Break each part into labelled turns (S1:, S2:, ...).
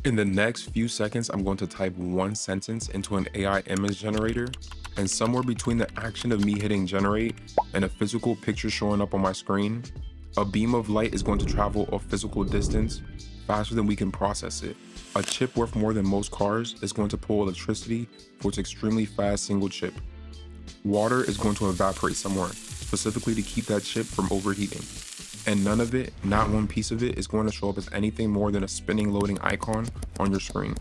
S1: In the next few seconds, I'm going to type one sentence into an AI image generator, and somewhere between the action of me hitting generate and a physical picture showing up on my screen, a beam of light is going to travel a physical distance faster than we can process it. A chip worth more than most cars is going to pull electricity for its extremely fast single chip. Water is going to evaporate somewhere, specifically to keep that chip from overheating. And none of it, not one piece of it, is going to show up as anything more than a spinning loading icon on your screen.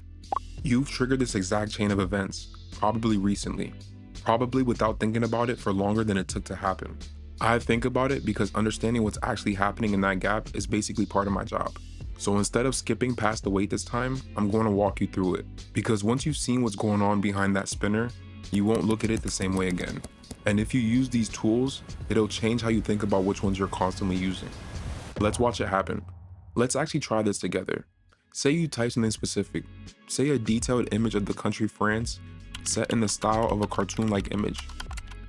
S1: You've triggered this exact chain of events, probably recently, probably without thinking about it for longer than it took to happen. I think about it because understanding what's actually happening in that gap is basically part of my job. So instead of skipping past the wait this time, I'm going to walk you through it. Because once you've seen what's going on behind that spinner, you won't look at it the same way again. And if you use these tools, it'll change how you think about which ones you're constantly using. Let's watch it happen. Let's actually try this together. Say you type something specific. Say a detailed image of the country France set in the style of a cartoon-like image.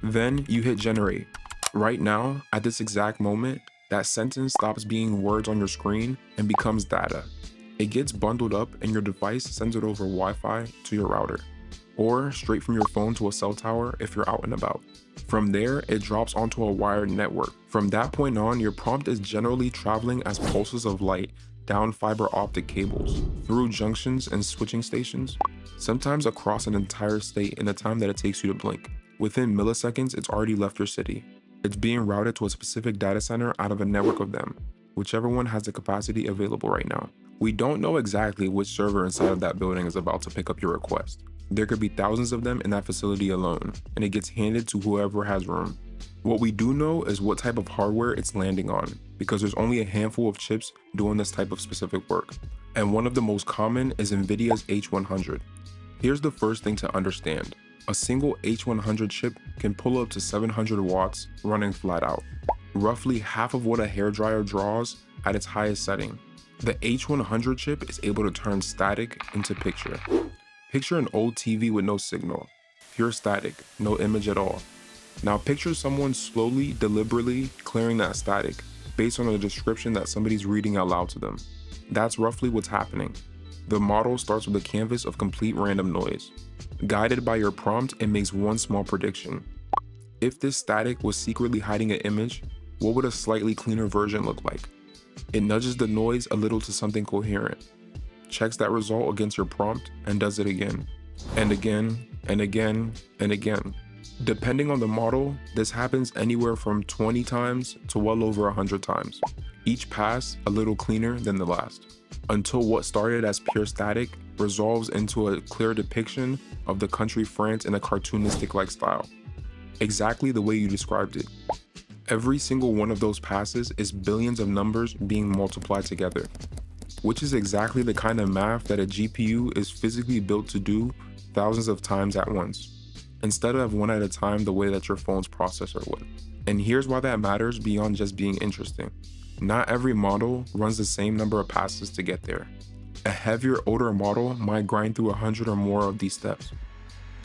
S1: Then you hit generate. Right now, at this exact moment, that sentence stops being words on your screen and becomes data. It gets bundled up and your device sends it over Wi-Fi to your router, or straight from your phone to a cell tower if you're out and about. From there, it drops onto a wired network. From that point on, your prompt is generally traveling as pulses of light down fiber optic cables, through junctions and switching stations, sometimes across an entire state in the time that it takes you to blink. Within milliseconds, it's already left your city. It's being routed to a specific data center out of a network of them, whichever one has the capacity available right now. We don't know exactly which server inside of that building is about to pick up your request. There could be thousands of them in that facility alone, and it gets handed to whoever has room. What we do know is what type of hardware it's landing on, because there's only a handful of chips doing this type of specific work. And one of the most common is NVIDIA's H100. Here's the first thing to understand. A single H100 chip can pull up to 700 watts running flat out, roughly half of what a hairdryer draws at its highest setting. The H100 chip is able to turn static into picture. Picture an old TV with no signal, pure static, no image at all. Now picture someone slowly, deliberately clearing that static based on a description that somebody's reading out loud to them. That's roughly what's happening. The model starts with a canvas of complete random noise. Guided by your prompt, it makes one small prediction. If this static was secretly hiding an image, what would a slightly cleaner version look like? It nudges the noise a little to something coherent, checks that result against your prompt, and does it again, and again, and again, and again. Depending on the model, this happens anywhere from 20 times to well over 100 times. Each pass a little cleaner than the last, until what started as pure static resolves into a clear depiction of the country France in a cartoonistic-like style. Exactly the way you described it. Every single one of those passes is billions of numbers being multiplied together, which is exactly the kind of math that a GPU is physically built to do thousands of times at once, instead of one at a time the way that your phone's processor would. And here's why that matters beyond just being interesting. Not every model runs the same number of passes to get there. A heavier, older model might grind through 100 or more of these steps.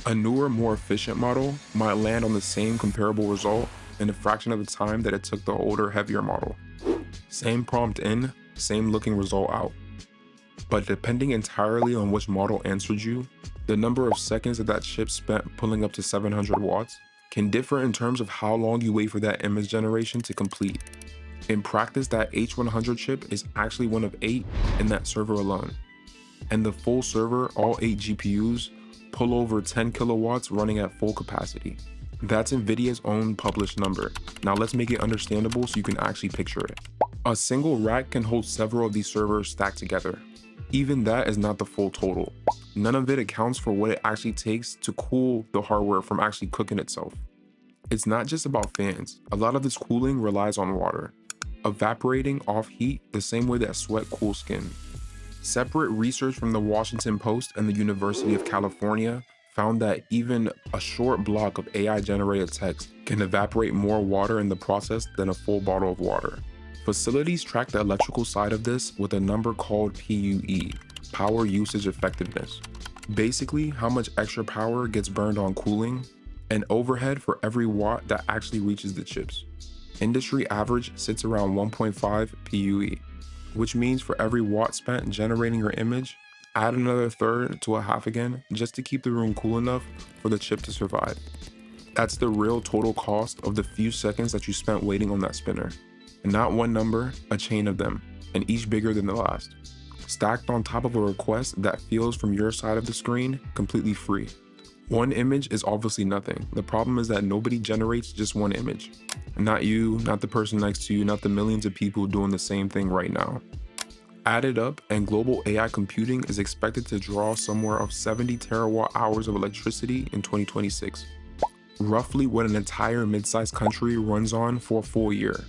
S1: A newer, more efficient model might land on the same comparable result in a fraction of the time that it took the older, heavier model. Same prompt in, same looking result out. But depending entirely on which model answered you, the number of seconds that chip spent pulling up to 700 watts can differ in terms of how long you wait for that image generation to complete. In practice, that H100 chip is actually one of 8 in that server alone. And the full server, all 8 GPUs, pull over 10 kilowatts running at full capacity. That's NVIDIA's own published number. Now let's make it understandable so you can actually picture it. A single rack can hold several of these servers stacked together. Even that is not the full total. None of it accounts for what it actually takes to cool the hardware from actually cooking itself. It's not just about fans. A lot of this cooling relies on water, evaporating off heat the same way that sweat cools skin. Separate research from the Washington Post and the University of California found that even a short block of AI-generated text can evaporate more water in the process than a full bottle of water. Facilities track the electrical side of this with a number called PUE, power usage effectiveness. Basically, how much extra power gets burned on cooling, and overhead for every watt that actually reaches the chips. Industry average sits around 1.5 PUE, which means for every watt spent generating your image, Add another third to a half again, just to keep the room cool enough for the chip to survive. That's the real total cost of the few seconds that you spent waiting on that spinner. And not one number, a chain of them, and each bigger than the last. Stacked on top of a request that feels from your side of the screen completely free. One image is obviously nothing. The problem is that nobody generates just one image. Not you, not the person next to you, not the millions of people doing the same thing right now. Added up, and global AI computing is expected to draw somewhere of 70 terawatt hours of electricity in 2026. Roughly what an entire mid-sized country runs on for a full year.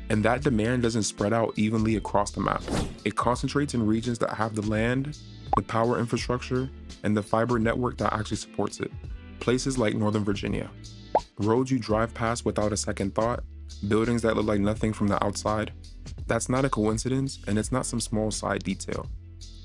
S1: And that demand doesn't spread out evenly across the map. It concentrates in regions that have the land, the power infrastructure, and the fiber network that actually supports it. Places like Northern Virginia. Roads you drive past without a second thought, buildings that look like nothing from the outside. That's not a coincidence, and it's not some small side detail.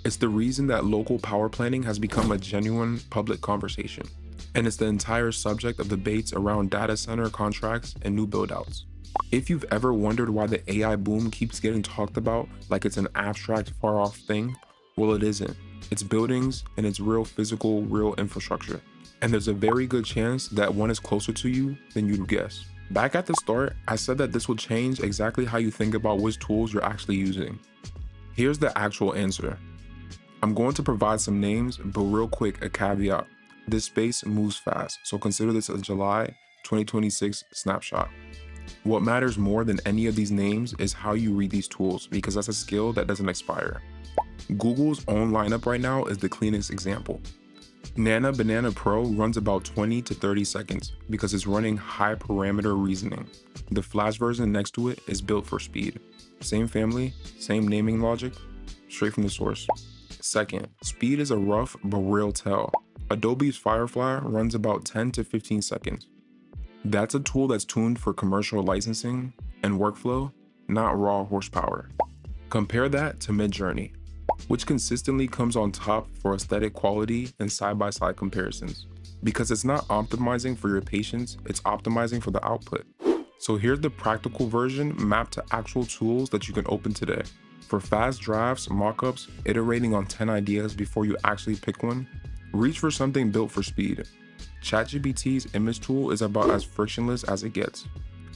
S1: It's the reason that local power planning has become a genuine public conversation. And it's the entire subject of debates around data center contracts and new build-outs. If you've ever wondered why the AI boom keeps getting talked about like it's an abstract, far-off thing, well, it isn't. It's buildings and it's real physical, real infrastructure. And there's a very good chance that one is closer to you than you'd guess. Back at the start, I said that this will change exactly how you think about which tools you're actually using. Here's the actual answer. I'm going to provide some names, but real quick, a caveat. This space moves fast, so consider this a July 2026 snapshot. What matters more than any of these names is how you read these tools, because that's a skill that doesn't expire. Google's own lineup right now is the cleanest example. Nano Banana Pro runs about 20 to 30 seconds because it's running high parameter reasoning. The Flash version next to it is built for speed. Same family, same naming logic, straight from the source. Second, speed is a rough but real tell. Adobe's Firefly runs about 10 to 15 seconds. That's a tool that's tuned for commercial licensing and workflow, not raw horsepower. Compare that to Midjourney, which consistently comes on top for aesthetic quality and side-by-side comparisons. Because it's not optimizing for your patience, it's optimizing for the output. So here's the practical version mapped to actual tools that you can open today. For fast drafts, mockups, iterating on 10 ideas before you actually pick one, reach for something built for speed. ChatGPT's image tool is about as frictionless as it gets.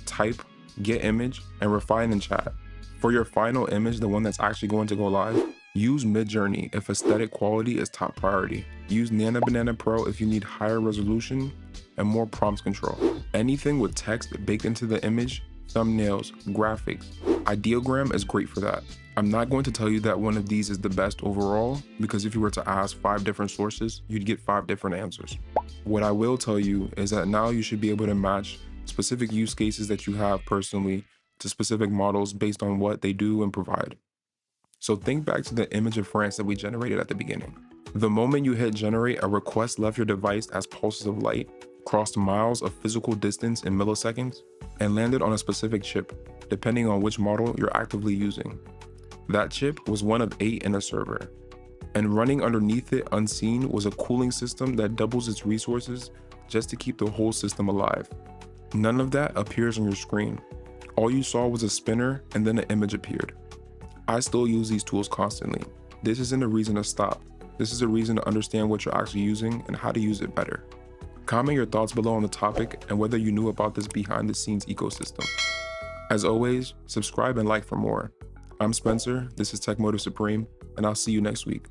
S1: Type, get image, and refine in chat. For your final image, the one that's actually going to go live, use Midjourney if aesthetic quality is top priority. Use Nano Banana Pro if you need higher resolution and more prompt control. Anything with text baked into the image, thumbnails, graphics, ideogram is great for that. I'm not going to tell you that one of these is the best overall, because if you were to ask 5 different sources, you'd get 5 different answers. What I will tell you is that now you should be able to match specific use cases that you have personally to specific models based on what they do and provide. So think back to the image of France that we generated at the beginning. The moment you hit generate, a request left your device as pulses of light, crossed miles of physical distance in milliseconds, and landed on a specific chip, depending on which model you're actively using. That chip was one of 8 in a server, and running underneath it unseen was a cooling system that doubles its resources just to keep the whole system alive. None of that appears on your screen. All you saw was a spinner and then an image appeared. I still use these tools constantly. This isn't a reason to stop. This is a reason to understand what you're actually using and how to use it better. Comment your thoughts below on the topic and whether you knew about this behind the scenes ecosystem. As always, subscribe and like for more. I'm Spencer, this is Tech Motive Supreme, and I'll see you next week.